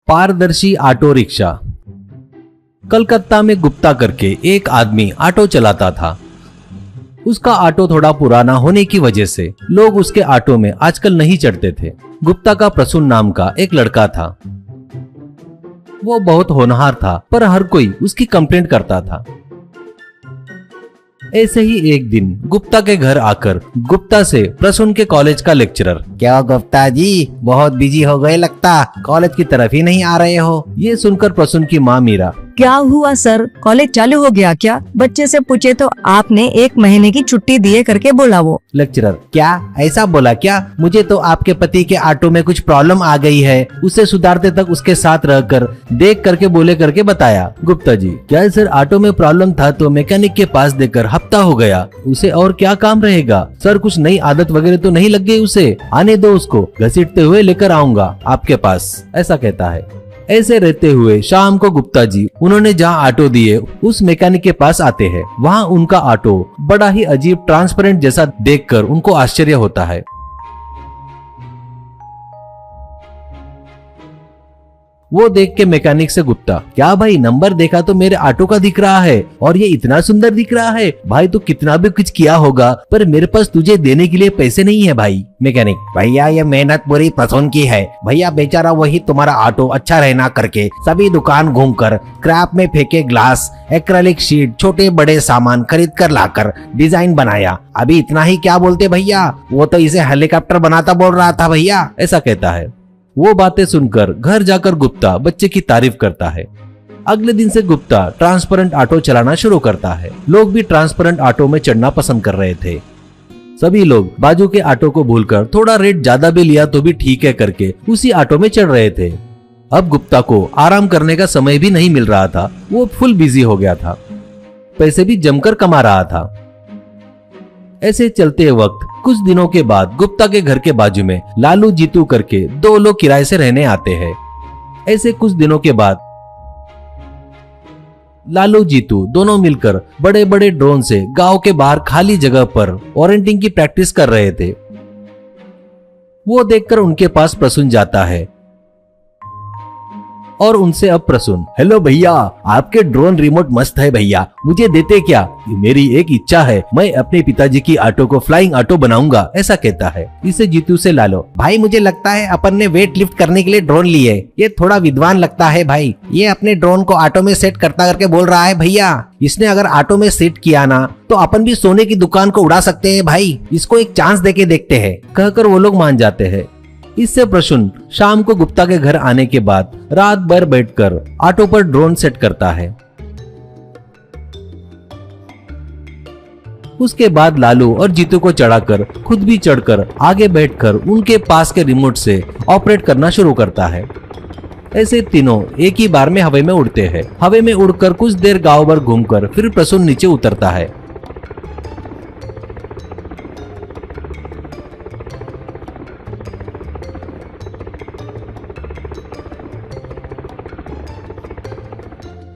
पारदर्शी auto rickshaw. Calcutta में गुप्ता करके एक आदमी ऑटो चलाता था। उसका ऑटो थोड़ा पुराना होने की वजह से लोग उसके ऑटो में आजकल नहीं चढ़ते थे। गुप्ता का प्रसून नाम का एक लड़का था। वो बहुत होनहार था, पर हर कोई उसकी कंप्लेंट करता था। ऐसे ही एक दिन गुप्ता के घर आकर गुप्ता से प्रसून के कॉलेज का लेक्चरर, क्या गुप्ता जी बहुत बिजी हो गए लगता, कॉलेज की तरफ ही नहीं आ रहे हो। ये सुनकर प्रसून की माँ मीरा, क्या हुआ सर, कॉलेज चालू हो गया क्या? बच्चे से पूछे तो आपने 1 महीने की छुट्टी दिए करके बोला वो। लेक्चरर, क्या ऐसा बोला क्या? मुझे तो आपके पति के ऑटो में कुछ प्रॉब्लम आ गई है, उसे सुधारते तक उसके साथ रहकर देख करके बोले करके बताया। गुप्ता जी, क्या सर ऑटो में प्रॉब्लम था तो मैकेनिक के पास देकर हफ्ता हो गया, उसे और क्या काम रहेगा सर। कुछ नई आदत वगैरह तो नहीं लग गई उसे, आने दो उसको, घसीटते हुए लेकर आऊंगा आपके पास, ऐसा कहता है। ऐसे रहते हुए शाम को गुप्ता जी उन्होंने जहाँ ऑटो दिए उस मैकेनिक के पास आते हैं। वहाँ उनका ऑटो बड़ा ही अजीब ट्रांसपेरेंट जैसा देखकर उनको आश्चर्य होता है। वो देख के मैकेनिक से गुप्ता, क्या भाई नंबर देखा तो मेरे ऑटो का दिख रहा है और ये इतना सुंदर दिख रहा है। भाई तो कितना भी कुछ किया होगा पर मेरे पास तुझे देने के लिए पैसे नहीं है भाई। मैकेनिक, भैया ये मेहनत पूरी प्रसून की है। भैया बेचारा वही तुम्हारा ऑटो अच्छा रहना करके सभी दुकान घूमकर क्रैप में फेंके ग्लास, एक्रेलिक शीट, छोटे बड़े सामान खरीद कर लाकर डिजाइन बनाया। अभी इतना ही क्या बोलते भैया, वो तो इसे हेलीकॉप्टर बनाता बोल रहा था भैया, ऐसा कहता है। वो बातें सुनकर घर जाकर गुप्ता बच्चे की तारीफ करता है। अगले दिन से गुप्ता ट्रांसपेरेंट ऑटो चलाना शुरू करता है। लोग भी ट्रांसपेरेंट ऑटो में चढ़ना पसंद कर रहे थे। सभी लोग बाजू के ऑटो को भूलकर थोड़ा रेट ज्यादा भी लिया तो भी ठीक है करके उसी ऑटो में चढ़ रहे थे। अब गुप्ता को आराम करने का समय भी नहीं मिल रहा था, वो फुल बिजी हो गया था, पैसे भी जमकर कमा रहा था। ऐसे चलते वक्त कुछ दिनों के बाद गुप्ता के घर के बाजू में लालू जीतू करके 2 लोग किराए से रहने आते हैं। ऐसे कुछ दिनों के बाद लालू जीतू दोनों मिलकर बड़े बड़े ड्रोन से गांव के बाहर खाली जगह पर ओरेंटिंग की प्रैक्टिस कर रहे थे। वो देखकर उनके पास प्रसून जाता है और उनसे अब प्रसून, हेलो भैया, आपके ड्रोन रिमोट मस्त है भैया, मुझे देते क्या? मेरी एक इच्छा है, मैं अपने पिताजी की ऑटो को फ्लाइंग ऑटो बनाऊंगा, ऐसा कहता है। इसे जीतू से लालो, भाई मुझे लगता है अपन ने वेट लिफ्ट करने के लिए ड्रोन लिए, ये थोड़ा विद्वान लगता है भाई। ये अपने ड्रोन को ऑटो में सेट करता करके बोल रहा है भैया, इसने अगर ऑटो में सेट किया ना तो अपन भी सोने की दुकान को उड़ा सकते हैं भाई, इसको एक चांस देके देखते हैं। कहकर वो लोग मान जाते हैं। इससे प्रसून शाम को गुप्ता के घर आने के बाद रात भर बैठकर ऑटो पर ड्रोन सेट करता है। उसके बाद लालू और जीतू को चढ़ाकर खुद भी चढ़कर आगे बैठकर उनके पास के रिमोट से ऑपरेट करना शुरू करता है। ऐसे तीनों एक ही बार में हवा में उड़ते हैं। हवा में उड़कर कुछ देर गांव भर घूमकर फिर प्रसून नीचे उतरता है।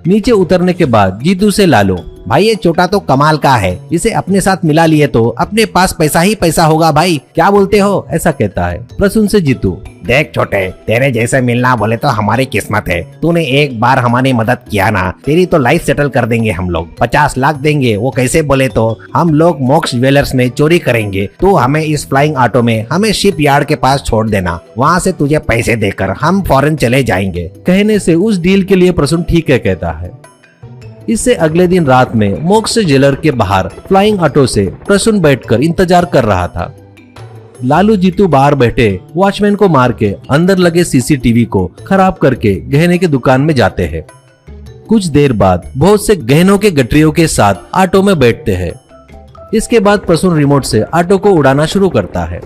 नीचे उतरने के बाद जीतू से लालो, भाई ये छोटा तो कमाल का है, इसे अपने साथ मिला लिए तो अपने पास पैसा ही पैसा होगा भाई, क्या बोलते हो? ऐसा कहता है। प्रसून से जीतू, देख छोटे, तेरे जैसे मिलना बोले तो हमारी किस्मत है। तूने एक बार हमारी मदद किया ना, तेरी तो लाइफ सेटल कर देंगे हम लोग, 50 लाख देंगे। वो कैसे बोले तो हम लोग मोक्ष ज्वेलर्स में चोरी करेंगे, तू हमें इस फ्लाइंग ऑटो में हमें शिप यार्ड के पास छोड़ देना, वहाँ से तुझे पैसे देकर हम फॉरेन चले जाएंगे। कहने से उस डील के लिए प्रसून ठीक है कहता है। इससे अगले दिन रात में मोक्ष ज्वेलर के बाहर फ्लाइंग ऑटो से प्रसून बैठकर इंतजार कर रहा था। लालू जीतू बाहर बैठे वॉचमैन को मार के अंदर लगे सीसीटीवी को खराब करके गहने की दुकान में जाते हैं। कुछ देर बाद बहुत से गहनों के गठरियों के साथ ऑटो में बैठते हैं। इसके बाद प्रसून रिमोट से ऑटो को उड़ाना शुरू करता है।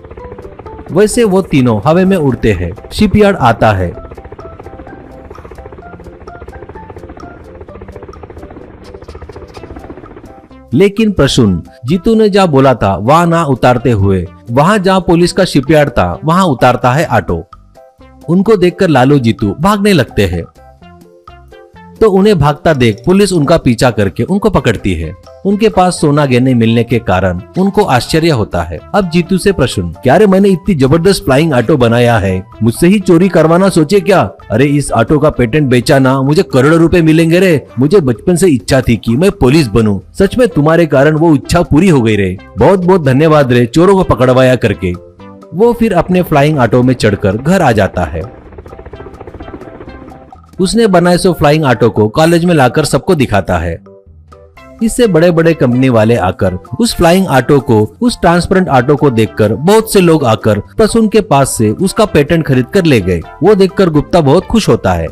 वैसे वो तीनों हवा में उड़ते हैं। शिपयार्ड आता है। लेकिन प्रसून जीतू ने जहाँ बोला था वहां ना उतारते हुए वहां जहाँ पुलिस का शिपयार्ड था वहां उतारता है ऑटो। उनको देखकर लालू जीतू भागने लगते हैं तो उन्हें भागता देख पुलिस उनका पीछा करके उनको पकड़ती है। उनके पास सोना गहने मिलने के कारण उनको आश्चर्य होता है। अब जीतू से प्रश्न, क्या रे मैंने इतनी जबरदस्त फ्लाइंग ऑटो बनाया है, मुझसे ही चोरी करवाना सोचे क्या? अरे इस ऑटो का पेटेंट बेचा ना, मुझे करोड़ों रुपए मिलेंगे रे। मुझे बचपन से इच्छा थी कि मैं पुलिस बनूं। सच में तुम्हारे कारण वो इच्छा पूरी हो गई रे। बहुत बहुत धन्यवाद रे, चोरों को पकड़वाया करके। वो फिर अपने फ्लाइंग ऑटो में चढ़कर घर आ जाता है। उसने बनाए सो फ्लाइंग ऑटो को कॉलेज में लाकर सबको दिखाता है। इससे बड़े बड़े कंपनी वाले आकर उस फ्लाइंग ऑटो को, उस ट्रांसपेरेंट ऑटो को देखकर बहुत से लोग आकर प्रसून के पास से उसका पेटेंट खरीद कर ले गए। वो देखकर गुप्ता बहुत खुश होता है।